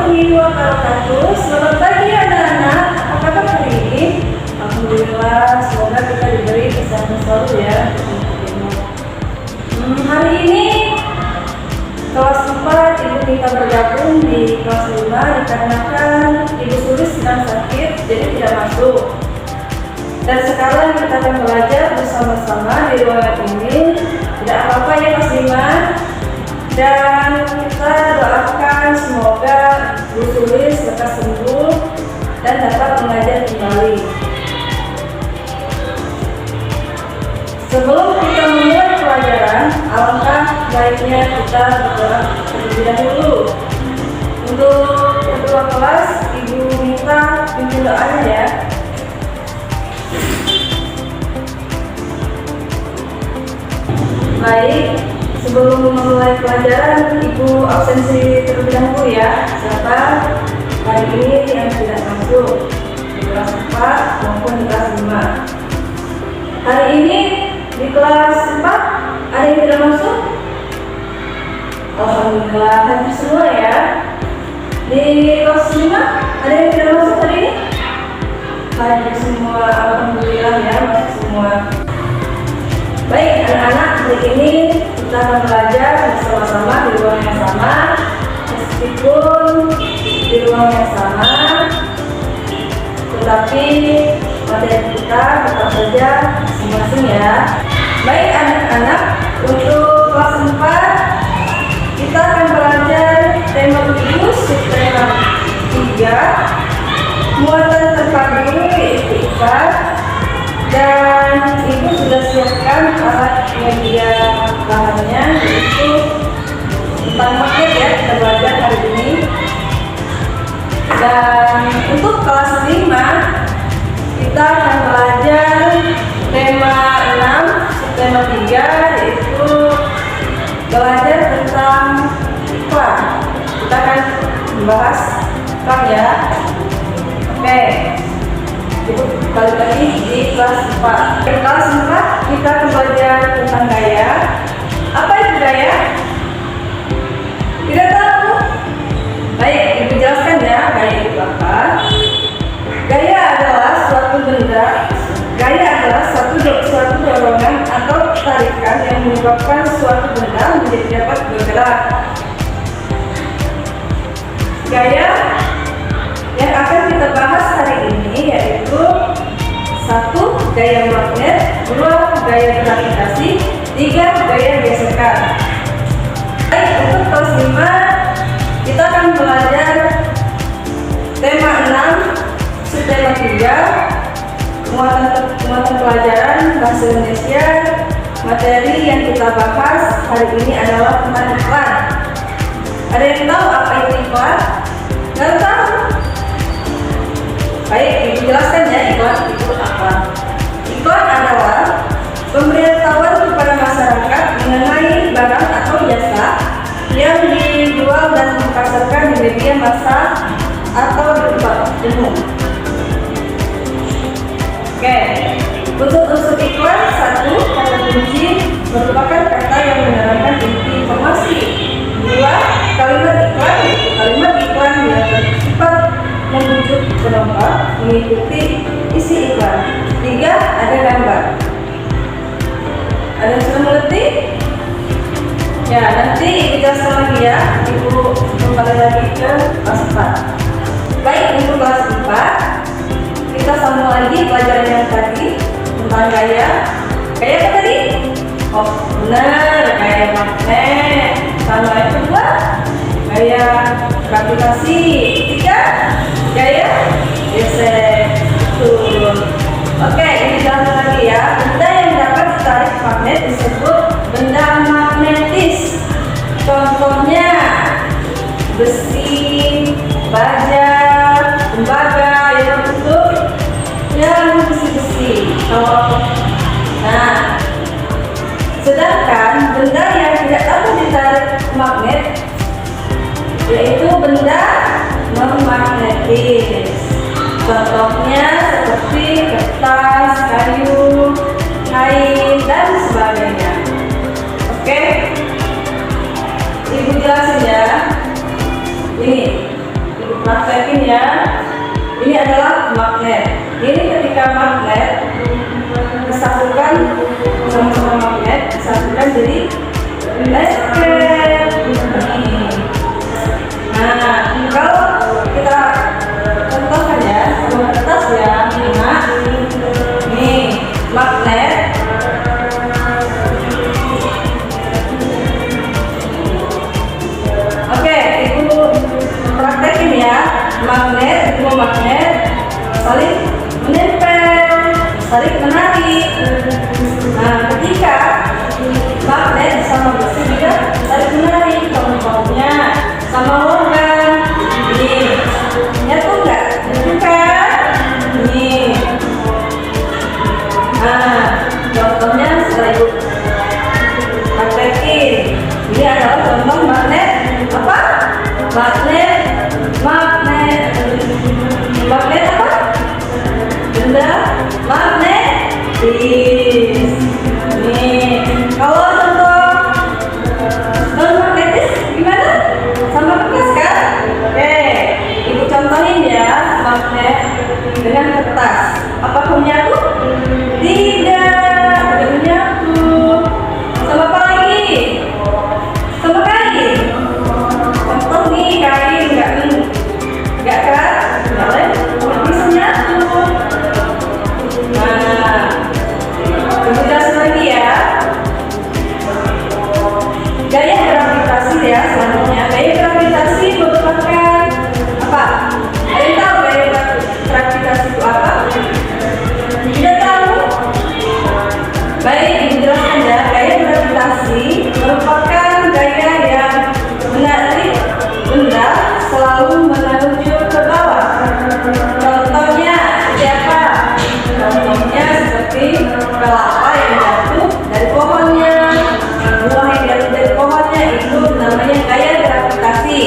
warahmatullahi wabarakatuh. Selamat pagi anak-anak. Apa kabar hari ini? Alhamdulillah, semoga kita diberi kesehatan selalu ya. Hari ini kelas 4 Ibu minta bergabung di kelas 5 dikarenakan Ibu Sulis sedang sakit, jadi tidak masuk. Dan sekarang kita akan belajar bersama-sama di ruangan ini. Tidak apa-apa ya kelas 5. Dan kita doakan semoga Bu Sulis lekas sembuh dan dapat mengajar kembali. Sebelum kita memulai pelajaran, alangkah baiknya kita berdoa terlebih dahulu. Untuk ketua kelas, Ibu minta pimpin doanya ya. Baik, sebelum memulai pelajaran, Ibu absensi terlebih dahulu ya. Siapa hari ini yang tidak masuk di kelas 4 maupun di kelas 5. Hari ini di kelas 4 ada yang tidak masuk? Alhamdulillah, hampir semua ya. Di kelas 5 ada yang tidak masuk hari ini? Hampir semua, alhamdulillah ya, masuk semua. Baik anak-anak, hari ini kita akan belajar bersama-sama di ruang yang sama. Meskipun di ruang yang sama, tetapi materi kita tetap saja masing-masing ya. Baik anak-anak, untuk kelas 4 kita akan belajar tema 7, subtema 3, muatan terpadu yaitu ikat. Dan Ibu sudah siapkan alat media bahannya, yaitu tentang magnet ya, kita belajar hari ini. Dan untuk kelas 5 kita akan belajar tema 6, subtema 3, yaitu belajar tentang iklan. Kita akan membahas iklan ya. Oke. Ibu balik lagi di kelas 4. Di kelas 4 kita akan belajar tentang gaya. Apa itu gaya? Tidak tahu? Baik, Ibu jelaskan ya, gaya itu apa. Gaya adalah suatu benda. Gaya adalah suatu dorongan atau tarikan yang menyebabkan suatu benda menjadi dapat bergerak. Gaya yang akan kita bahas hari ini yaitu 1. Gaya magnet, 2. Gaya gravitasi, 3. Gaya gesekan. Baik, untuk kelas 5 kita akan belajar tema 6, subtema 3, muatan pelajaran bahasa Indonesia. Materi yang kita bahas hari ini adalah tentang iklan. Ada yang tahu apa itu iklan? Nggak tahu? Baik, Ibu jelaskan ya iklan itu apa. Iklan adalah pemberitahuan kepada masyarakat mengenai barang atau jasa yang dijual dan dipasarkan di media massa atau di tempat umum. Oke, untuk unsur iklan, 1. Kata kunci merupakan kata yang menerangkan inti informasi. 2. Kalimat iklan yaitu kalimat iklan yang bersifat membujuk penonton mengikuti isi iklan. 3. Ada gambar. Ada yang sudah mengerti? Ya, nanti Ibu jelaskan lagi ya. Ibu kembali lagi ke kelas 4. Baik, untuk kelas 4 kita sambung lagi pelajaran yang tadi tentang gaya. Gaya apa tadi? Oh benar, gaya magnet. Sama yang kedua, gaya gravitasi. 3. Gaya gesek. Betul. Oke, ini jelaskan lagi ya. Benda yang dapat ditarik magnet disebut benda magnetis. Contohnya besi, baja, tembaga yang untuk yang besi-besi. Nah, sedangkan benda yang tidak dapat ditarik magnet yaitu benda non-magnetis. Contohnya seperti kertas, kayu, kain, dan sebagainya. Oke, Ibu jelasin ya. Ini adalah magnet. Ini ketika magnet disatukan sama magnet, disatukan jadi listrik. Nah, kalau kita contohkan ya sama kertas ya, nah, nih magnet. Oke, ibu praktekin ya. Magnet, dua magnet saling menempel, saling menarik. Nah, ketika magnet sama besi juga saling menarik, contohnya sama logam. Nih, nyatu nggak? Nyatu kan? Nih. Nah, contohnya setelah ibu praktekin. Ini adalah contoh magnet apa? Magnet apa? Benda magnetis. Nih, kalau contoh non magnetis gimana? Sama kertas kan? Oke, ibu contohin ya magnet dengan kertas. Apakah menyatu? Tidak, tidak menyatu. Sama apa lagi? Sama kain. Contoh nih kain, enggak kan? Enggak bisa nyatu. Nah, ibu jelasin lagi ya. Gaya gravitasi ya selanjutnya. Gaya gravitasi merupakan apa? Ada yang tahu gaya gravitasi itu apa? Tidak tahu? Baik, ibu jelaskan ya. Gaya gravitasi merupakan gaya yang menarik benda selalu menuju ke bawah. Contohnya siapa? Contohnya seperti kelapa yang jatuh dari pohonnya, buah yang jatuh dari pohonnya, itu namanya gaya gravitasi.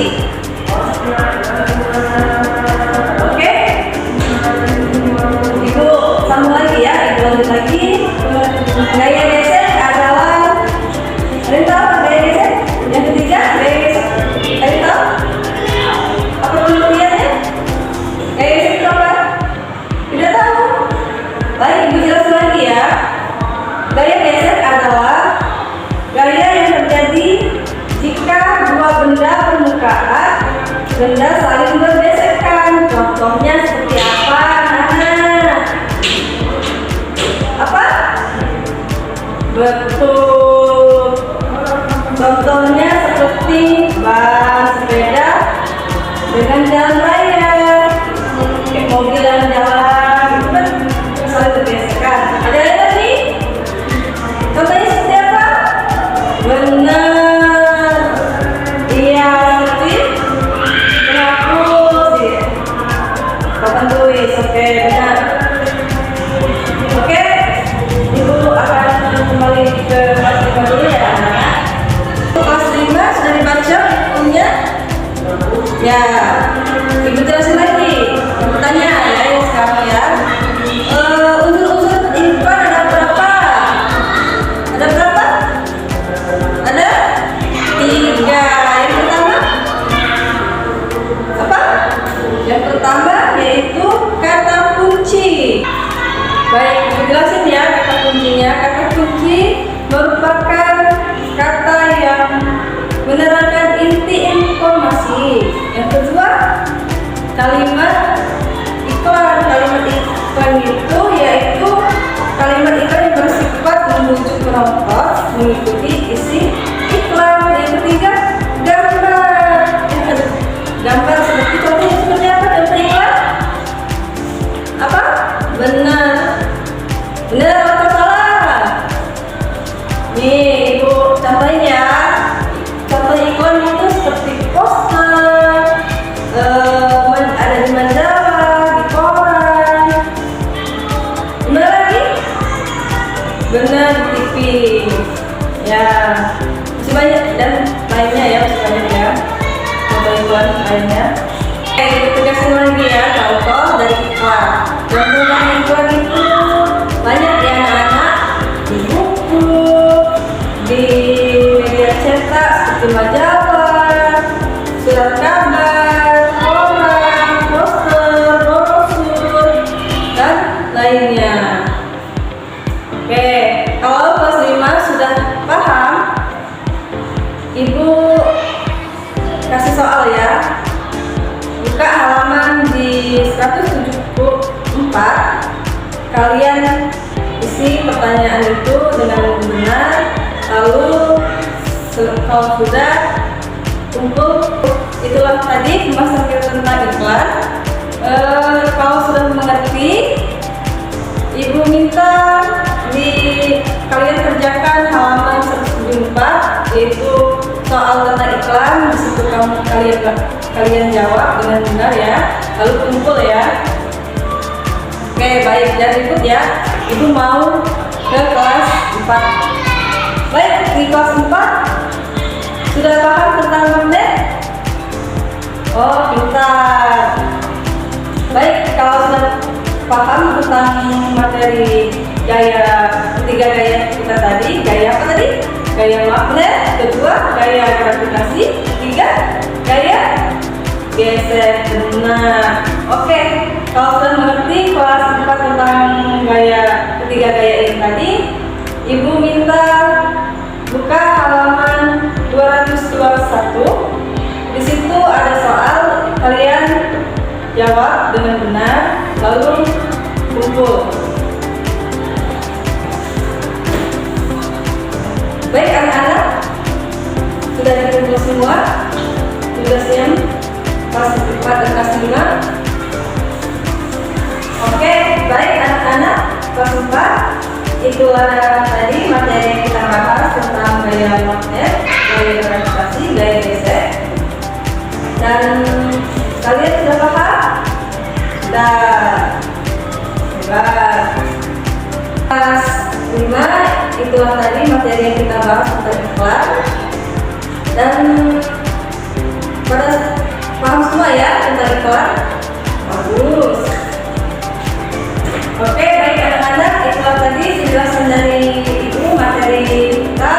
Oke? Ibu sambung lagi ya, ibu lanjut lagi. Gaya gesek adalah, ada yang tahu apa gaya gesek? Yang ketiga, gaya gesek. Ada yang tahu? Apa penelitiannya? Gaya gesek itu apa? Tidak tahu? Baik, ibu jelaskan lagi ya. Gaya gesek adalah gaya yang terjadi jika dua benda permukaan benda saling bergesekan. Contohnya seperti apa? Nah, apa? Betul. Contohnya seperti ban sepeda dengan jalan raya, kayak mobil yang jalan, itu kan saling bergesekan. Ada lagi? Contohnya seperti apa? Benar. Iya, seperti penghapus ya. Papan tulis, oke, benar. Oke, ibu akan kembali ke kelas 5 dulu ya anak. Kelas 5 sudah dibaca bukunya? Ya, ibu jelasin lagi. Bertanya ya yang sekarang ya. Unsur-unsur lingkungan ada berapa? Ada berapa? Ada 3. Yang pertama apa? Yang pertama yaitu kata kunci. Baik, ibu jelasin ya kata kuncinya. Kata kunci merupakan kata yang menerangkan inti informasi. Yang kedua, kalimat iklan. Kalimat iklan itu yaitu kalimat iklan yang bersifat membujuk penonton mengikuti isi iklan. Yang ketiga, gambar. Gambar seperti contohnya seperti apa contoh iklan? Apa? Benar. Benar atau salah? Nih, ibu contohin ya. Contoh iklan itu seperti poster, ada di majalah, di koran. Benar lagi? Benar, di TV. Ya, masih banyak dan lainnya ya, masih banyak ya. Contoh iklan lainnya. Oke, kita tegasin lagi ya contoh dari iklan. Contoh dari iklan itu banyak ya anak-anak, di buku, di media cetak seperti majalah, surat kabar, koran, poster, brosur. pertanyaan itu dengan benar. Lalu kalau sudah kumpul, itulah tadi pembahasan kita tentang iklan. Kalau sudah mengerti, Ibu minta kalian kerjakan halaman 174, yaitu soal tentang iklan. Di situ kalian jawab dengan benar ya. Lalu kumpul ya. Oke, baik, jangan ribut ya. Ibu mau ke kelas 4. Baik, di kelas 4 sudah paham tentang magnet? Oh, pintar. Baik, kalau sudah paham tentang materi ketiga gaya kita tadi, gaya apa tadi? Gaya magnet, kedua gaya gravitasi, ketiga gaya geser. Benar. Oke, kalau sudah mengerti kelas 4 tentang ketiga gaya ini tadi, Ibu minta buka halaman 221. Di situ ada soal, kalian jawab dengan benar, lalu kumpul. Baik anak-anak, sudah dikumpul semua? Sudah siap? Kelas 4 dan kelas 5. Oke, baik anak-anak, kelas 4 itulah tadi materi yang kita bahas tentang gaya magnet, gaya gravitasi, gaya geser. Dan kalian sudah paham? Sudah. Hebat. Kelas 5 itulah tadi materi yang kita bahas tentang iklan. Dan pada paham semua ya tentang iklan? Bagus. Oke, baik anak-anak, itulah tadi penjelasan dari Ibu materi kita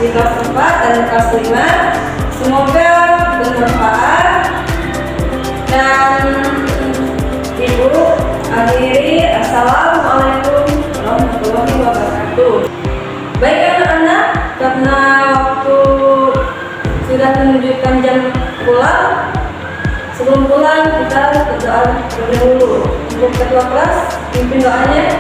di kelas 4 dan kelas 5. Semoga bermanfaat. Dan Ibu akhiri, assalamualaikum warahmatullahi wabarakatuh. Baik anak-anak, karena waktu sudah menunjukkan jam pulang, sebelum pulang kita berdoa dulu. Untuk ketua kelas, pimpin doanya.